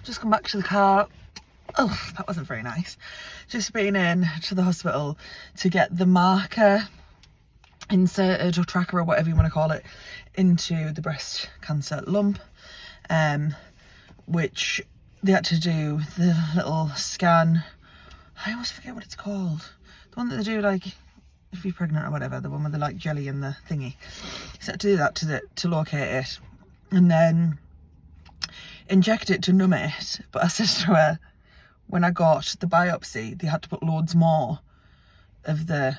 just come back to the car. Oh, that wasn't very nice. Just been in to the hospital to get the marker inserted, or tracker, or whatever you want to call it, into the breast cancer lump, which they had to do the little scan. I always forget what it's called. The one that they do, like, if you're pregnant or whatever, the one with the, like, jelly in the thingy. So I had to do that to locate it, and then inject it to numb it. But I said to her, when I got the biopsy, they had to put loads more of the...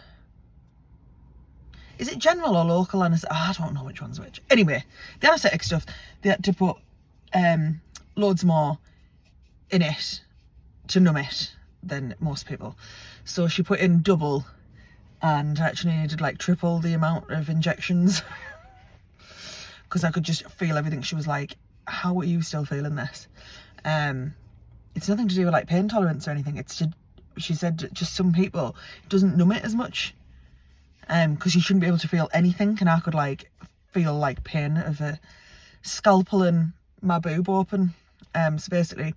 Is it general or local anaesthetic? I don't know which one's which. Anyway, the anaesthetic stuff, they had to put loads more in it to numb it than most people. So she put in double, and actually needed like triple the amount of injections. Because I could just feel everything. She was like, how are you still feeling this? It's nothing to do with like pain tolerance or anything. It's just, she said, just some people, it doesn't numb it as much. Because you shouldn't be able to feel anything, and I could like feel like pain of a scalpel and my boob open. So basically,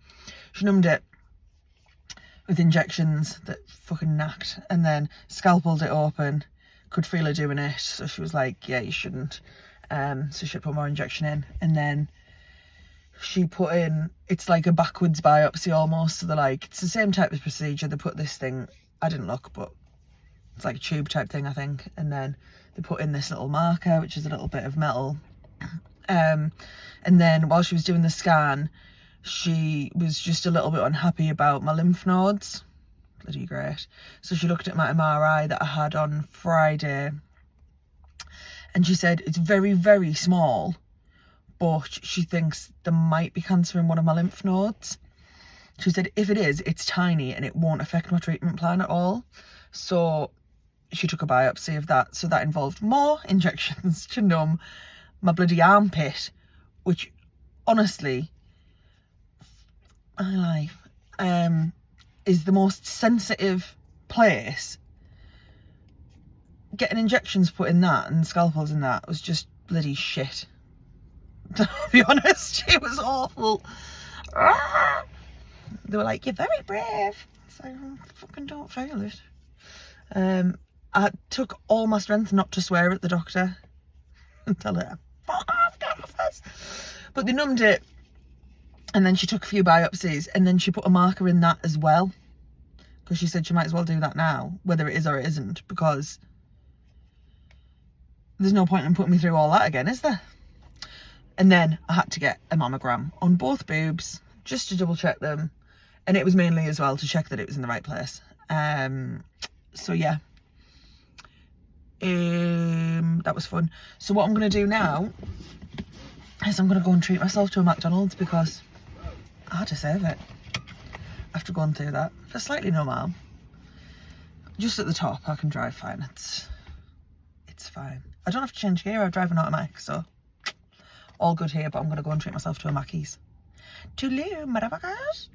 she numbed it with injections that fucking knacked, and then scalpeled it open. Could feel her doing it, so she was like, "Yeah, you shouldn't." So she put more injection in, and then she put in. It's like a backwards biopsy almost. So they're like, it's the same type of procedure. They put this thing. I didn't look, but it's like a tube type thing, I think. And then they put in this little marker, which is a little bit of metal. And then while she was doing the scan, she was just a little bit unhappy about my lymph nodes. Bloody great. So she looked at my MRI that I had on Friday, and she said it's very, very small, but she thinks there might be cancer in one of my lymph nodes. She said if it is, it's tiny and it won't affect my treatment plan at all. So she took a biopsy of that. So that involved more injections to numb my bloody armpit, which honestly, my life, is the most sensitive place. Getting injections put in that and scalpels in that was just bloody shit. To be honest, it was awful. They were like, you're very brave. It's like, I fucking don't feel it. I took all my strength not to swear at the doctor and tell her, fuck off, get off this. But they numbed it, and then she took a few biopsies, and then she put a marker in that as well, because she said she might as well do that now, whether it is or it isn't, because there's no point in putting me through all that again, is there? And then I had to get a mammogram on both boobs just to double check them, and it was mainly as well to check that it was in the right place. So yeah, that was fun. So what I'm going to do now is I'm going to go and treat myself to a McDonald's, because I had to save it after going through that. Just slightly normal. Just at the top, I can drive fine. It's fine. I don't have to change gear. I drive an automatic, so all good here. But I'm going to go and treat myself to a Mackey's. Toodaloo, motherfuckers.